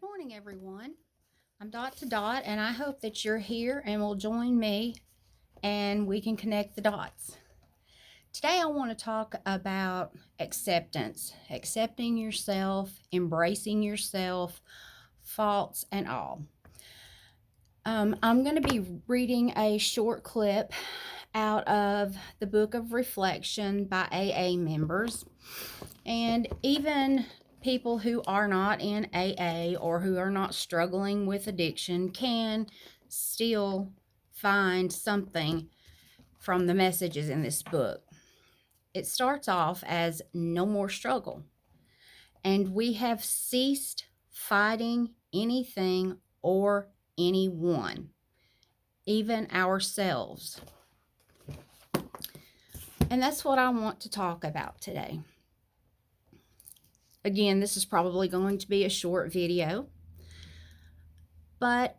Good morning, everyone. I'm Dot to Dot, and I hope that you're here and will join me and we can connect the dots. Today, I want to talk about acceptance, accepting yourself, embracing yourself, faults and all. I'm going to be reading a short clip out of the Book of Reflection by AA members. And even people who are not in AA or who are not struggling with addiction can still find something from the messages in this book. It starts off as no more struggle, and we have ceased fighting anything or anyone, even ourselves. And that's what I want to talk about today. Again, this is probably going to be a short video, but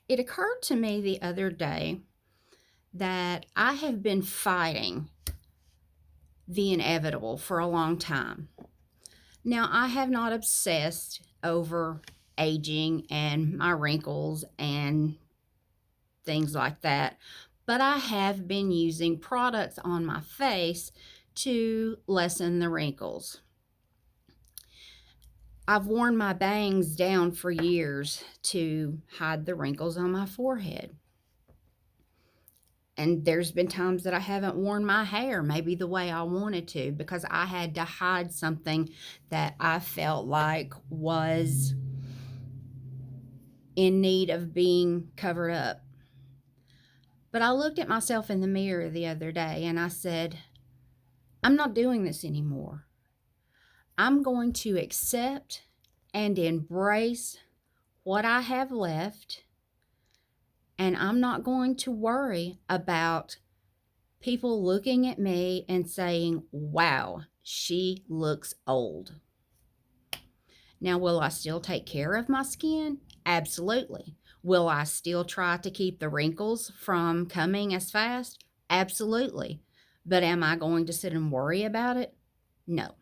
it occurred to me the other day that I have been fighting the inevitable for a long time. Now, I have not obsessed over aging and my wrinkles and things like that, but I have been using products on my face to lessen the wrinkles. I've worn my bangs down for years to hide the wrinkles on my forehead. And there's been times that I haven't worn my hair maybe the way I wanted to because I had to hide something that I felt like was in need of being covered up. But I looked at myself in the mirror the other day and I said, I'm not doing this anymore. I'm going to accept and embrace what I have left, and I'm not going to worry about people looking at me and saying, wow, she looks old. Now, will I still take care of my skin? Absolutely. Will I still try to keep the wrinkles from coming as fast? Absolutely. But am I going to sit and worry about it? No.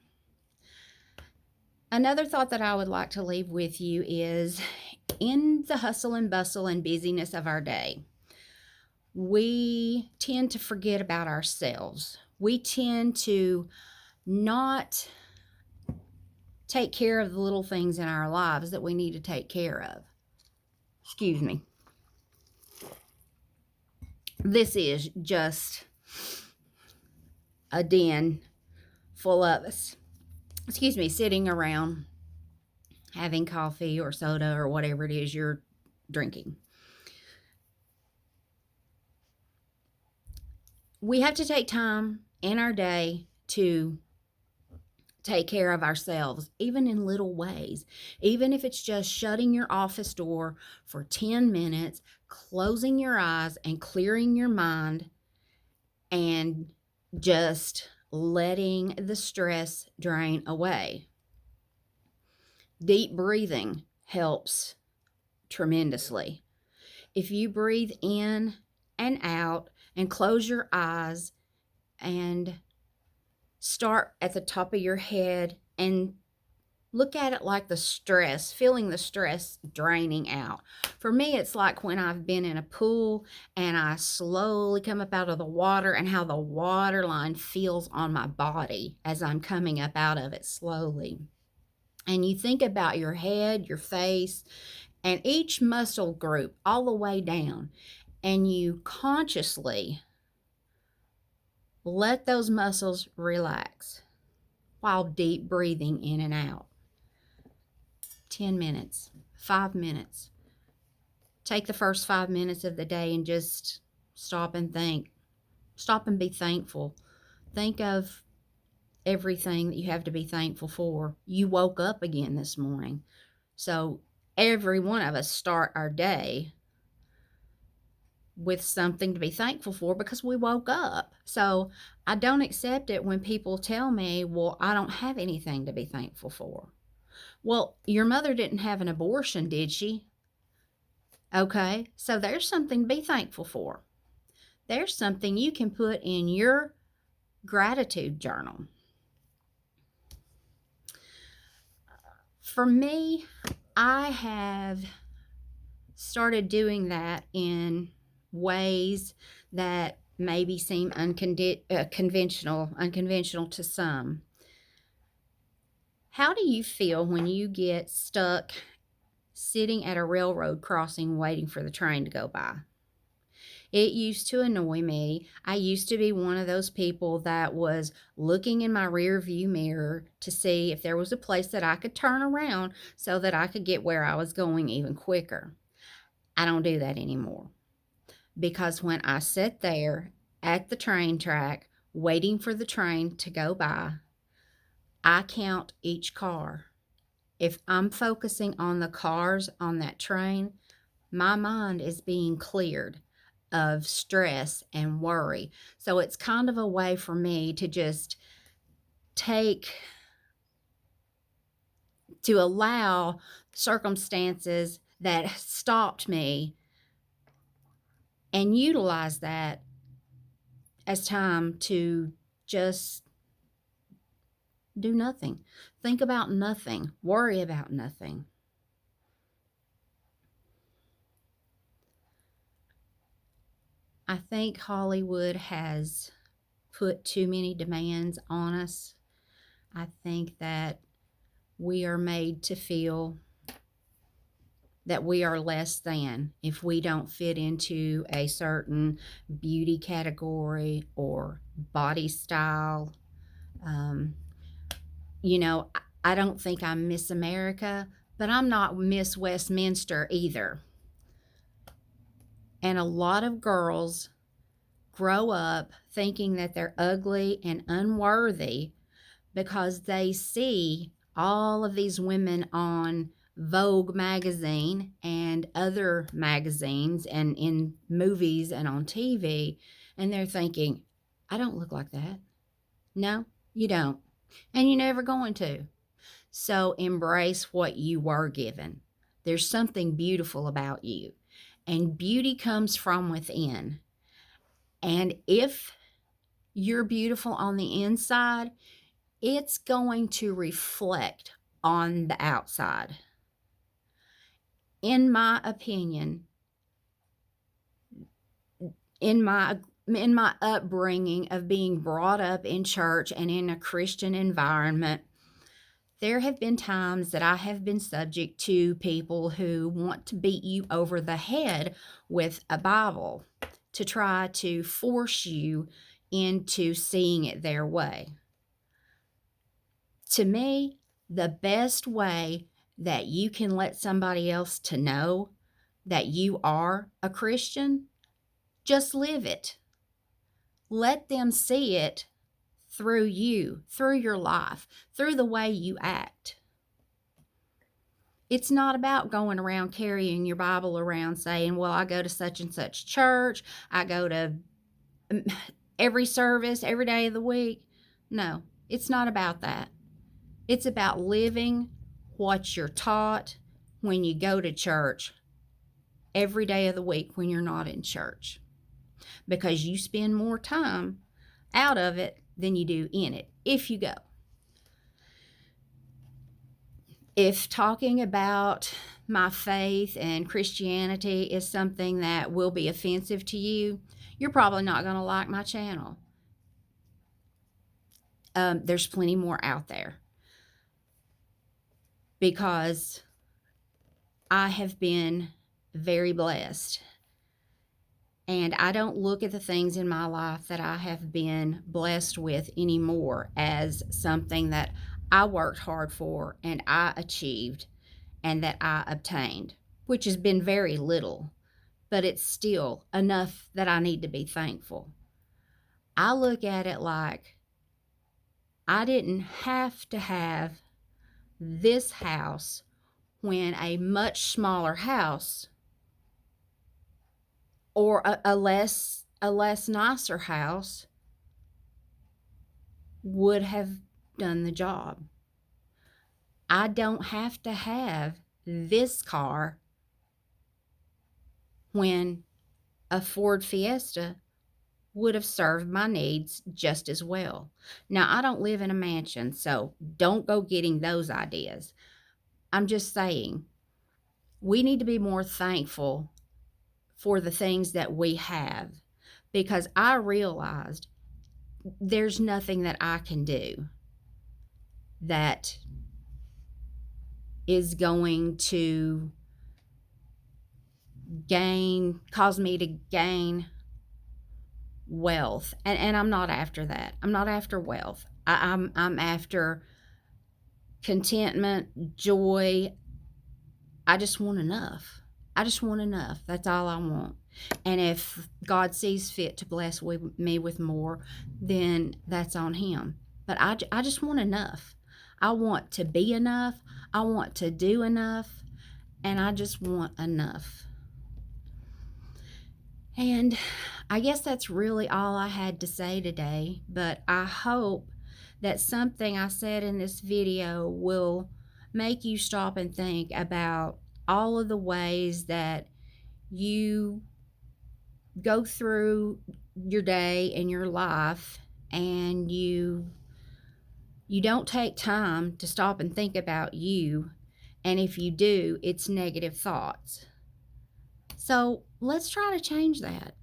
Another thought that I would like to leave with you is in the hustle and bustle and busyness of our day, we tend to forget about ourselves. We tend to not take care of the little things in our lives that we need to take care of. Excuse me. This is just a den full of us. Sitting around having coffee or soda or whatever it is you're drinking. We have to take time in our day to take care of ourselves, even in little ways. Even if it's just shutting your office door for 10 minutes, closing your eyes and clearing your mind, and just letting the stress drain away. Deep breathing helps tremendously. If you breathe in and out and close your eyes and start at the top of your head and look at it like the stress, feeling the stress draining out. For me, it's like when I've been in a pool and I slowly come up out of the water and how the water line feels on my body as I'm coming up out of it slowly. And you think about your head, your face, and each muscle group all the way down, and you consciously let those muscles relax while deep breathing in and out. 10 minutes, 5 minutes. Take the first 5 minutes of the day and just stop and think. Stop and be thankful. Think of everything that you have to be thankful for. You woke up again this morning. So every one of us start our day with something to be thankful for because we woke up. So I don't accept it when people tell me, well, I don't have anything to be thankful for. Well, your mother didn't have an abortion, did she? Okay, so there's something to be thankful for. There's something you can put in your gratitude journal. For me, I have started doing that in ways that maybe seem unconventional to some. How do you feel when you get stuck sitting at a railroad crossing waiting for the train to go by? It used to annoy me. I used to be one of those people that was looking in my rear view mirror to see if there was a place that I could turn around so that I could get where I was going even quicker. I don't do that anymore, because when I sit there at the train track waiting for the train to go by, I count each car. If I'm focusing on the cars on that train, my mind is being cleared of stress and worry. So it's kind of a way for me to just take, to allow circumstances that stopped me and utilize that as time to just do nothing. Think about nothing. Worry about nothing. I think Hollywood has put too many demands on us. I think that we are made to feel that we are less than if we don't fit into a certain beauty category or body style. Um, I don't think I'm Miss America, but I'm not Miss Westminster either. And a lot of girls grow up thinking that they're ugly and unworthy because they see all of these women on Vogue magazine and other magazines and in movies and on TV, and they're thinking, I don't look like that. No, you don't. And you're never going to. So embrace what you were given. There's something beautiful about you, and beauty comes from within. And if you're beautiful on the inside, it's going to reflect on the outside. In my opinion, in my upbringing of being brought up in church and in a Christian environment, there have been times that I have been subject to people who want to beat you over the head with a Bible to try to force you into seeing it their way. To me, the best way that you can let somebody else to know that you are a Christian, just live it. Let them see it through you, through your life, through the way you act. It's not about going around carrying your Bible around saying, well, I go to such and such church, I go to every service every day of the week. No, it's not about that. It's about living what you're taught when you go to church every day of the week when you're not in church, because you spend more time out of it than you do in it if you go. If talking about my faith and Christianity is something that will be offensive to you, you're probably not going to like my channel. There's plenty more out there, because I have been very blessed. And I don't look at the things in my life that I have been blessed with anymore as something that I worked hard for and I achieved and that I obtained, which has been very little, but it's still enough that I need to be thankful. I look at it like I didn't have to have this house when a much smaller house or a less nicer house would have done the job. I don't have to have this car when a Ford Fiesta would have served my needs just as well. Now, I don't live in a mansion, so don't go getting those ideas. I'm just saying, we need to be more thankful for the things that we have, because I realized there's nothing that I can do that is going to cause me to gain wealth. And I'm not after that. I'm not after wealth. I'm after contentment, joy. I just want enough. I just want enough. That's all I want. And if God sees fit to bless me with more, then that's on him. But I just want enough. I want to be enough. I want to do enough. And I just want enough. And I guess that's really all I had to say today. But I hope that something I said in this video will make you stop and think about all of the ways that you go through your day and your life, and you don't take time to stop and think about you. And if you do, it's negative thoughts. So let's try to change that.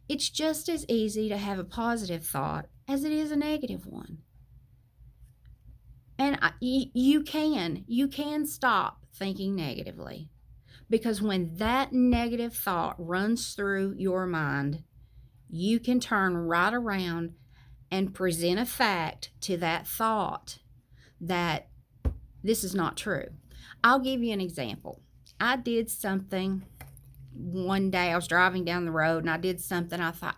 It's just as easy to have a positive thought as it is a negative one. And you can stop thinking negatively, because when that negative thought runs through your mind, you can turn right around and present a fact to that thought that this is not true. I'll give you an example. I did something one day. I was driving down the road and I did something. I thought,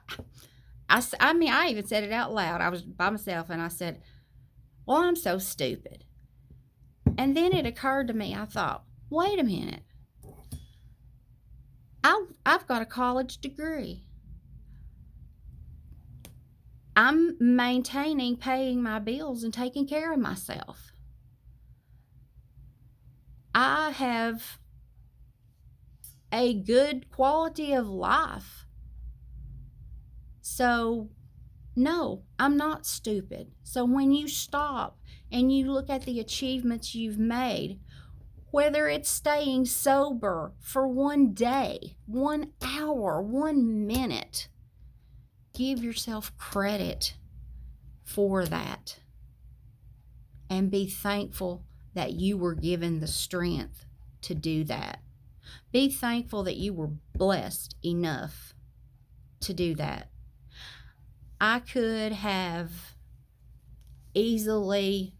I even said it out loud. I was by myself and I said, well, I'm so stupid. And then it occurred to me, I thought, wait a minute. I've got a college degree. I'm maintaining, paying my bills and taking care of myself. I have a good quality of life. So, no, I'm not stupid. So when you stop and you look at the achievements you've made, whether it's staying sober for one day, 1 hour, 1 minute, give yourself credit for that. And be thankful that you were given the strength to do that. Be thankful that you were blessed enough to do that. I could have easily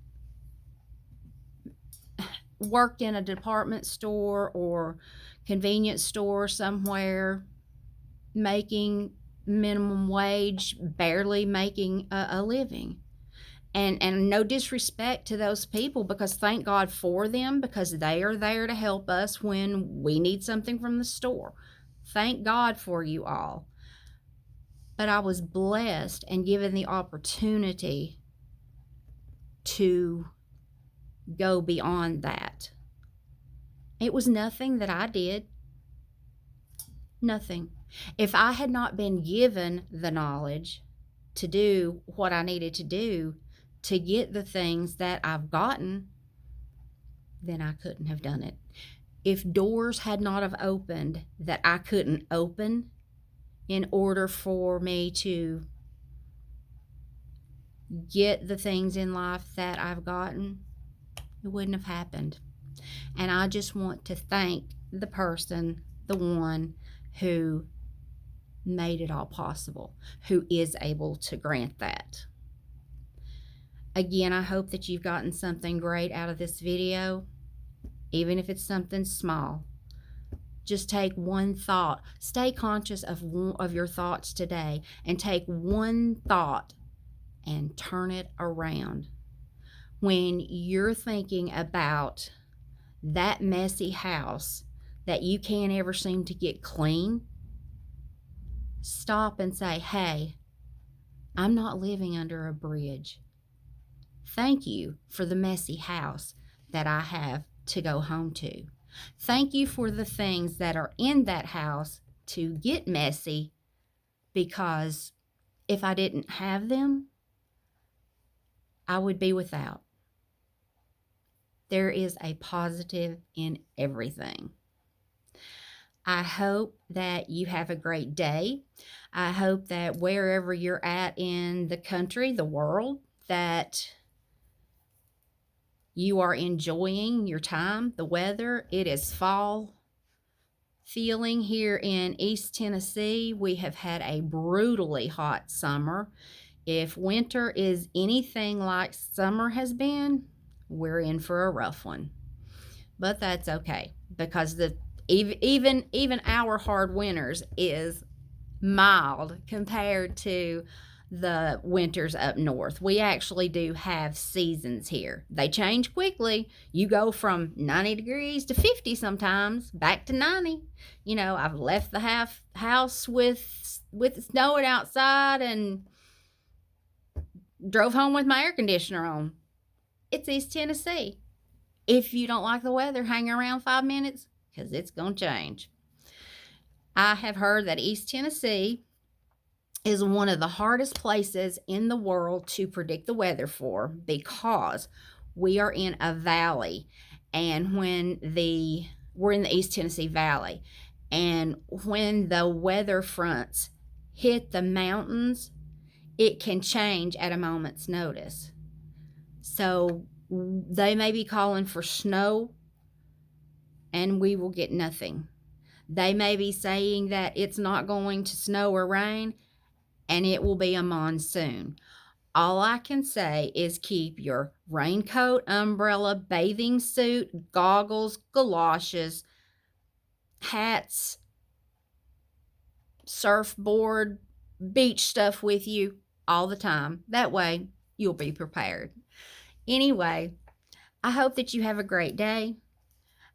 worked in a department store or convenience store somewhere, making minimum wage, barely making a living. And no disrespect to those people, because thank God for them, because they are there to help us when we need something from the store. Thank God for you all. But I was blessed and given the opportunity to go beyond that. It was nothing that I did. Nothing. If I had not been given the knowledge to do what I needed to do to get the things that I've gotten, then I couldn't have done it. If doors had not have opened that I couldn't open in order for me to get the things in life that I've gotten, it wouldn't have happened. And I just want to thank the person, the one who made it all possible, who is able to grant that. Again, I hope that you've gotten something great out of this video, even if it's something small. Just take one thought. Stay conscious of your thoughts today, and take one thought and turn it around. When you're thinking about that messy house that you can't ever seem to get clean, stop and say, hey, I'm not living under a bridge. Thank you for the messy house that I have to go home to. Thank you for the things that are in that house to get messy, because if I didn't have them, I would be without. There is a positive in everything. I hope that you have a great day. I hope that wherever you're at in the country, the world, that you are enjoying your time, the weather. It is fall feeling here in East Tennessee. We have had a brutally hot summer. If winter is anything like summer has been, we're in for a rough one. But that's okay, because even our hard winters is mild compared to the winters up north. We actually do have seasons here. They change quickly. You go from 90 degrees to 50 sometimes, back to 90. I've left the house with it snowing outside and drove home with my air conditioner on. It's East Tennessee. If you don't like the weather, hang around 5 minutes, because it's going to change. I have heard that East Tennessee is one of the hardest places in the world to predict the weather for, because we are in a valley, and we're in the East Tennessee Valley, and when the weather fronts hit the mountains, it can change at a moment's notice. So they may be calling for snow, and we will get nothing. They may be saying that it's not going to snow or rain, and it will be a monsoon. All I can say is keep your raincoat, umbrella, bathing suit, goggles, galoshes, hats, surfboard, beach stuff with you all the time. That way, you'll be prepared. Anyway, I hope that you have a great day.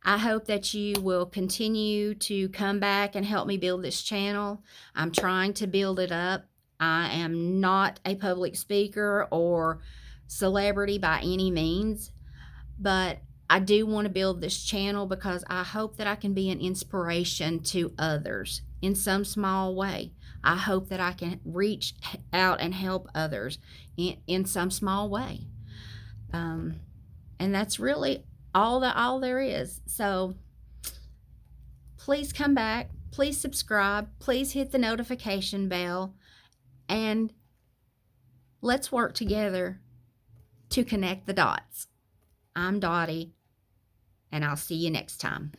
I hope that you will continue to come back and help me build this channel. I'm trying to build it up. I am not a public speaker or celebrity by any means, but I do want to build this channel because I hope that I can be an inspiration to others in some small way. I hope that I can reach out and help others in some small way. And that's really all there is. So please come back. Please subscribe. Please hit the notification bell. And let's work together to connect the dots. I'm Dottie, and I'll see you next time.